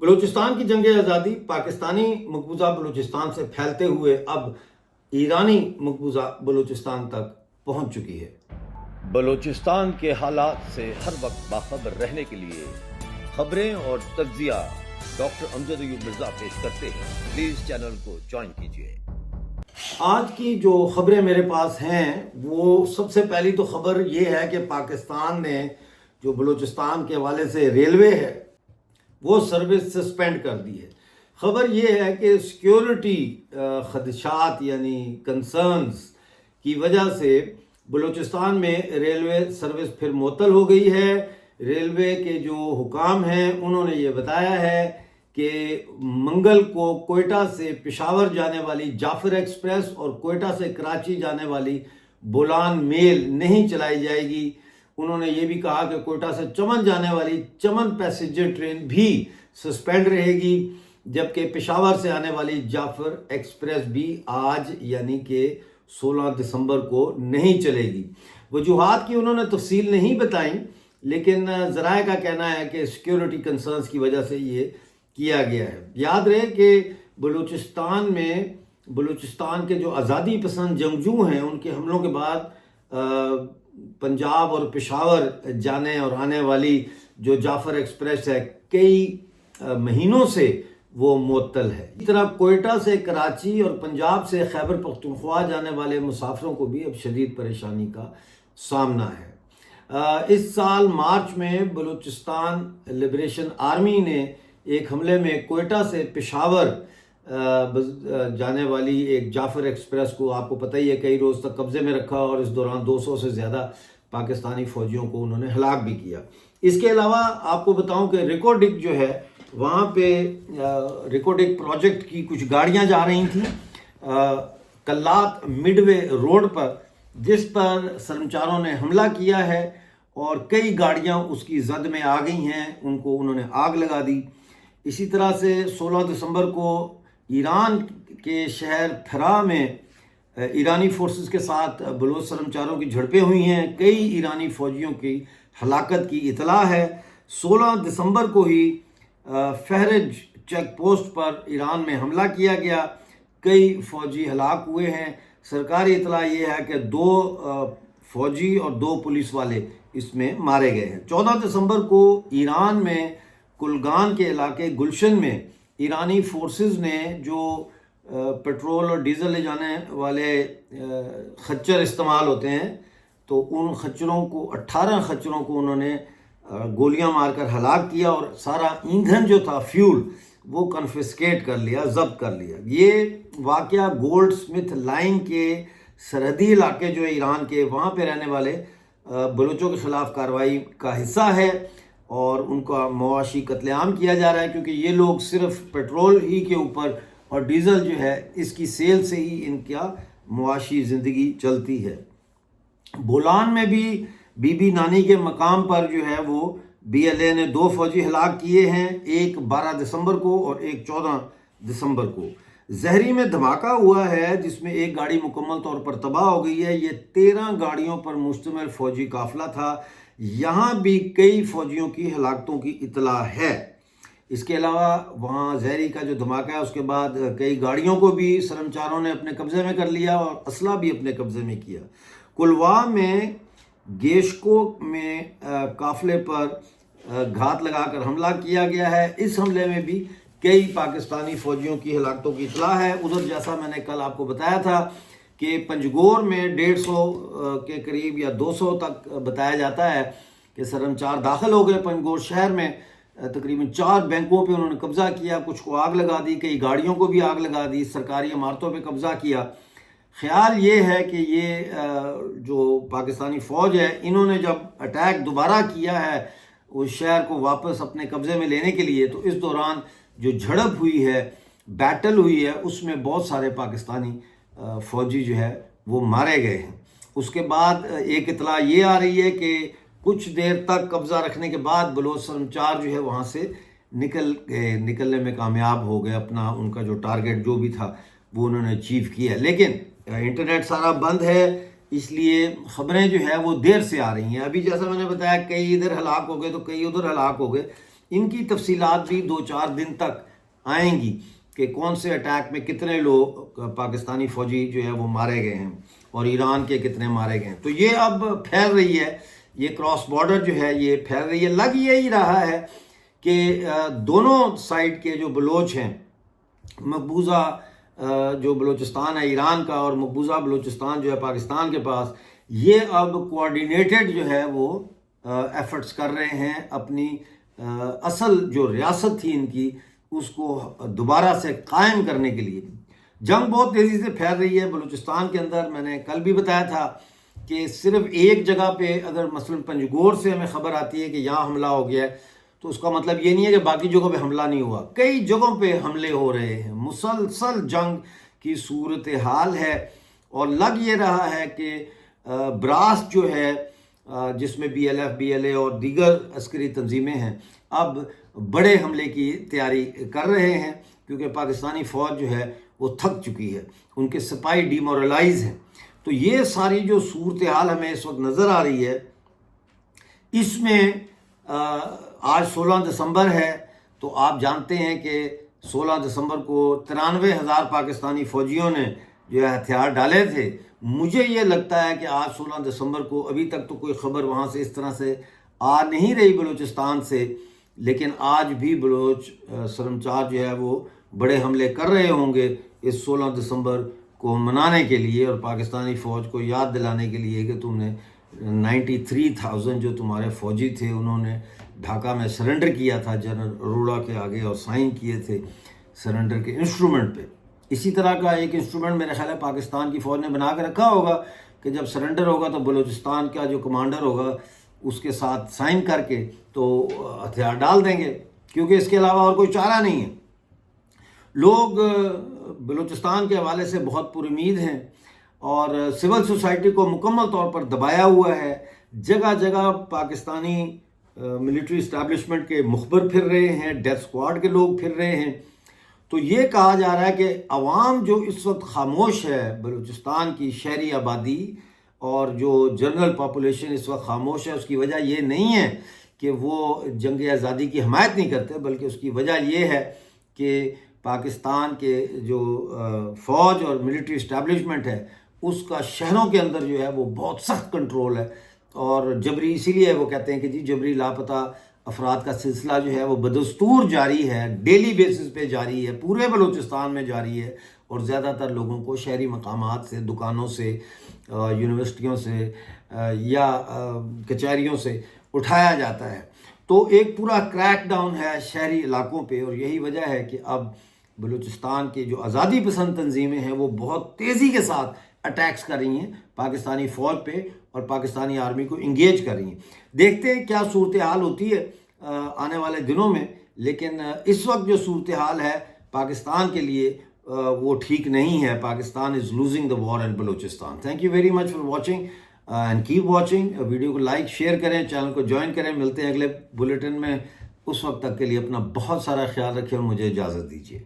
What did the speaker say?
بلوچستان کی جنگ آزادی پاکستانی مقبوضہ بلوچستان سے پھیلتے ہوئے اب ایرانی مقبوضہ بلوچستان تک پہنچ چکی ہے۔ بلوچستان کے حالات سے ہر وقت باخبر رہنے کے لیے خبریں اور تجزیہ ڈاکٹر امجد ایوب مرزا پیش کرتے ہیں۔ پلیز چینل کو جوائن کیجیے۔ آج کی جو خبریں میرے پاس ہیں وہ سب سے پہلی تو خبر یہ ہے کہ پاکستان نے جو بلوچستان کے حوالے سے ریلوے ہے وہ سروس سسپینڈ کر دی ہے۔ خبر یہ ہے کہ سیکیورٹی خدشات یعنی کنسرنز کی وجہ سے بلوچستان میں ریلوے سروس پھر معطل ہو گئی ہے۔ ریلوے کے جو حکام ہیں انہوں نے یہ بتایا ہے کہ منگل کو کوئٹہ سے پشاور جانے والی جعفر ایکسپریس اور کوئٹہ سے کراچی جانے والی بولان میل نہیں چلائی جائے گی۔ انہوں نے یہ بھی کہا کہ کوئٹہ سے چمن جانے والی چمن پیسنجر ٹرین بھی سسپینڈ رہے گی، جبکہ پشاور سے آنے والی جعفر ایکسپریس بھی آج یعنی کہ 16 دسمبر کو نہیں چلے گی۔ وجوہات کی انہوں نے تفصیل نہیں بتائیں، لیکن ذرائع کا کہنا ہے کہ سیکیورٹی کنسرنز کی وجہ سے یہ کیا گیا ہے۔ یاد رہے کہ بلوچستان کے جو آزادی پسند جنگجو ہیں ان کے حملوں کے بعد پنجاب اور پشاور جانے اور آنے والی جو جعفر ایکسپریس ہے کئی مہینوں سے وہ معطل ہے۔ اس طرح کوئٹہ سے کراچی اور پنجاب سے خیبر پختونخوا جانے والے مسافروں کو بھی اب شدید پریشانی کا سامنا ہے۔ اس سال مارچ میں بلوچستان لبریشن آرمی نے ایک حملے میں کوئٹہ سے پشاور جانے والی ایک جعفر ایکسپریس کو آپ کو پتہ ہی ہے کئی روز تک قبضے میں رکھا اور اس دوران 200 سے زیادہ پاکستانی فوجیوں کو انہوں نے ہلاک بھی کیا۔ اس کے علاوہ آپ کو بتاؤں کہ ریکوڈک جو ہے وہاں پہ ریکوڈک پروجیکٹ کی کچھ گاڑیاں جا رہی تھیں کلات مڈ وے روڈ پر، جس پر سرمچاروں نے حملہ کیا ہے اور کئی گاڑیاں اس کی زد میں آ گئی ہیں، ان کو انہوں نے آگ لگا دی۔ اسی طرح سے 16 دسمبر کو ایران کے شہر تھرا میں ایرانی فورسز کے ساتھ بلوچ سرمچاروں کی جھڑپیں ہوئی ہیں، کئی ایرانی فوجیوں کی ہلاکت کی اطلاع ہے۔ 16 دسمبر کو ہی فہرج چیک پوسٹ پر ایران میں حملہ کیا گیا، کئی فوجی ہلاک ہوئے ہیں۔ سرکاری اطلاع یہ ہے کہ 2 فوجی اور 2 پولیس والے اس میں مارے گئے ہیں۔ 14 دسمبر کو ایران میں کلگان کے علاقے گلشن میں ایرانی فورسز نے جو پیٹرول اور ڈیزل لے جانے والے خچر استعمال ہوتے ہیں تو ان خچروں کو 18 خچروں کو انہوں نے گولیاں مار کر ہلاک کیا اور سارا ایندھن جو تھا فیول وہ کنفسکیٹ کر لیا، ضبط کر لیا۔ یہ واقعہ گولڈ سمتھ لائن کے سرحدی علاقے جو ہے ایران کے، وہاں پہ رہنے والے بلوچوں کے خلاف کارروائی کا حصہ ہے اور ان کا معاشی قتل عام کیا جا رہا ہے، کیونکہ یہ لوگ صرف پیٹرول ہی کے اوپر اور ڈیزل جو ہے اس کی سیل سے ہی ان کا معاشی زندگی چلتی ہے۔ بولان میں بھی بی بی نانی کے مقام پر جو ہے وہ BLA نے 2 فوجی ہلاک کیے ہیں، ایک 12 دسمبر کو اور ایک 14 دسمبر کو۔ زہری میں دھماکہ ہوا ہے جس میں ایک گاڑی مکمل طور پر تباہ ہو گئی ہے۔ یہ 13 گاڑیوں پر مشتمل فوجی قافلہ تھا، یہاں بھی کئی فوجیوں کی ہلاکتوں کی اطلاع ہے۔ اس کے علاوہ وہاں زہری کا جو دھماکہ ہے اس کے بعد کئی گاڑیوں کو بھی سرمچاروں نے اپنے قبضے میں کر لیا اور اسلحہ بھی اپنے قبضے میں کیا۔ کلوا میں گیشکو میں قافلے پر گھات لگا کر حملہ کیا گیا ہے، اس حملے میں بھی کئی پاکستانی فوجیوں کی ہلاکتوں کی اطلاع ہے۔ ادھر جیسا میں نے کل آپ کو بتایا تھا کہ پنجگور میں 150 کے قریب یا 200 تک بتایا جاتا ہے کہ سرمچار داخل ہو گئے پنجگور شہر میں، تقریباً 4 بینکوں پہ انہوں نے قبضہ کیا، کچھ کو آگ لگا دی، کئی گاڑیوں کو بھی آگ لگا دی، سرکاری عمارتوں پہ قبضہ کیا۔ خیال یہ ہے کہ یہ جو پاکستانی فوج ہے انہوں نے جب اٹیک دوبارہ کیا ہے اس شہر کو واپس اپنے قبضے میں لینے کے لیے، تو اس دوران جو جھڑپ ہوئی ہے، بیٹل ہوئی ہے، اس میں بہت سارے پاکستانی فوجی جو ہے وہ مارے گئے ہیں۔ اس کے بعد ایک اطلاع یہ آ رہی ہے کہ کچھ دیر تک قبضہ رکھنے کے بعد بلوچ سرمچار جو ہے وہاں سے نکلنے میں کامیاب ہو گئے، اپنا ان کا جو ٹارگٹ جو بھی تھا وہ انہوں نے اچیو کیا، لیکن انٹرنیٹ سارا بند ہے اس لیے خبریں جو ہے وہ دیر سے آ رہی ہیں۔ ابھی جیسا میں نے بتایا کئی ادھر ہلاک ہو گئے تو کئی ادھر ہلاک ہو گئے، ان کی تفصیلات بھی 2-4 دن تک آئیں گی کہ کون سے اٹیک میں کتنے لوگ پاکستانی فوجی جو ہے وہ مارے گئے ہیں اور ایران کے کتنے مارے گئے ہیں. تو یہ اب پھیل رہی ہے، یہ کراس بارڈر جو ہے یہ پھیل رہی ہے. لگ یہی رہا ہے کہ دونوں سائڈ کے جو بلوچ ہیں، مقبوضہ جو بلوچستان ہے ایران کا اور مقبوضہ بلوچستان جو ہے پاکستان کے پاس، یہ اب کوآرڈینیٹڈ جو ہے وہ ایفرٹس کر رہے ہیں اپنی اصل جو ریاست تھی ان کی اس کو دوبارہ سے قائم کرنے کے لیے. جنگ بہت تیزی سے پھیل رہی ہے بلوچستان کے اندر. میں نے کل بھی بتایا تھا کہ صرف ایک جگہ پہ اگر مثلا پنجگور سے ہمیں خبر آتی ہے کہ یہاں حملہ ہو گیا ہے تو اس کا مطلب یہ نہیں ہے کہ باقی جگہوں پہ حملہ نہیں ہوا. کئی جگہوں پہ حملے ہو رہے ہیں، مسلسل جنگ کی صورتحال ہے. اور لگ یہ رہا ہے کہ براس جو ہے جس میں BLF BLA اور دیگر عسکری تنظیمیں ہیں اب بڑے حملے کی تیاری کر رہے ہیں، کیونکہ پاکستانی فوج جو ہے وہ تھک چکی ہے، ان کے سپاہی ڈی مورلائز ہیں. تو یہ ساری جو صورتحال ہمیں اس وقت نظر آ رہی ہے، اس میں آج 16 دسمبر ہے تو آپ جانتے ہیں کہ 16 دسمبر کو 93,000 پاکستانی فوجیوں نے جو ہے ہتھیار ڈالے تھے. مجھے یہ لگتا ہے کہ آج 16 دسمبر کو ابھی تک تو کوئی خبر وہاں سے اس طرح سے آ نہیں رہی بلوچستان سے، لیکن آج بھی بلوچ سرمچار جو ہے وہ بڑے حملے کر رہے ہوں گے اس 16 دسمبر کو منانے کے لیے اور پاکستانی فوج کو یاد دلانے کے لیے کہ تم نے 93,000 جو تمہارے فوجی تھے انہوں نے ڈھاکہ میں سرنڈر کیا تھا جنرل اروڑا کے آگے اور سائن کیے تھے سرنڈر کے انسٹرومنٹ پہ. اسی طرح کا ایک انسٹرومنٹ میرے خیال ہے پاکستان کی فوج نے بنا کے رکھا ہوگا کہ جب سرنڈر ہوگا تو بلوچستان کا جو کمانڈر ہوگا اس کے ساتھ سائن کر کے تو ہتھیار ڈال دیں گے، کیونکہ اس کے علاوہ اور کوئی چارہ نہیں ہے. لوگ بلوچستان کے حوالے سے بہت پر امید ہیں اور سول سوسائٹی کو مکمل طور پر دبایا ہوا ہے. جگہ جگہ پاکستانی ملٹری اسٹیبلشمنٹ کے مخبر پھر رہے ہیں، ڈیتھ سکواڈ کے لوگ پھر رہے ہیں. تو یہ کہا جا رہا ہے کہ عوام جو اس وقت خاموش ہے، بلوچستان کی شہری آبادی اور جو جنرل پاپولیشن اس وقت خاموش ہے، اس کی وجہ یہ نہیں ہے کہ وہ جنگ آزادی کی حمایت نہیں کرتے، بلکہ اس کی وجہ یہ ہے کہ پاکستان کے جو فوج اور ملٹری اسٹیبلشمنٹ ہے اس کا شہروں کے اندر جو ہے وہ بہت سخت کنٹرول ہے. اور جبری، اسی لیے وہ کہتے ہیں کہ جی جبری لاپتہ افراد کا سلسلہ جو ہے وہ بدستور جاری ہے، ڈیلی بیسس پہ جاری ہے، پورے بلوچستان میں جاری ہے اور زیادہ تر لوگوں کو شہری مقامات سے، دکانوں سے، یونیورسٹیوں سے یا کچہریوں سے اٹھایا جاتا ہے. تو ایک پورا کریک ڈاؤن ہے شہری علاقوں پہ اور یہی وجہ ہے کہ اب بلوچستان کے جو آزادی پسند تنظیمیں ہیں وہ بہت تیزی کے ساتھ اٹیکس کر رہی ہیں پاکستانی فوج پہ اور پاکستانی آرمی کو انگیج کر رہی ہیں. دیکھتے ہیں کیا صورتحال ہوتی ہے آنے والے دنوں میں، لیکن اس وقت جو صورتحال ہے پاکستان کے لیے وہ ٹھیک نہیں ہے. Pakistan is losing the war in Balochistan. Thank you very much for watching and keep watching. Video کو لائک شیئر کریں، چینل کو جوائن کریں. ملتے ہیں اگلے بلیٹن میں. اس وقت تک کے لیے اپنا بہت سارا خیال رکھیں اور مجھے اجازت دیجیے.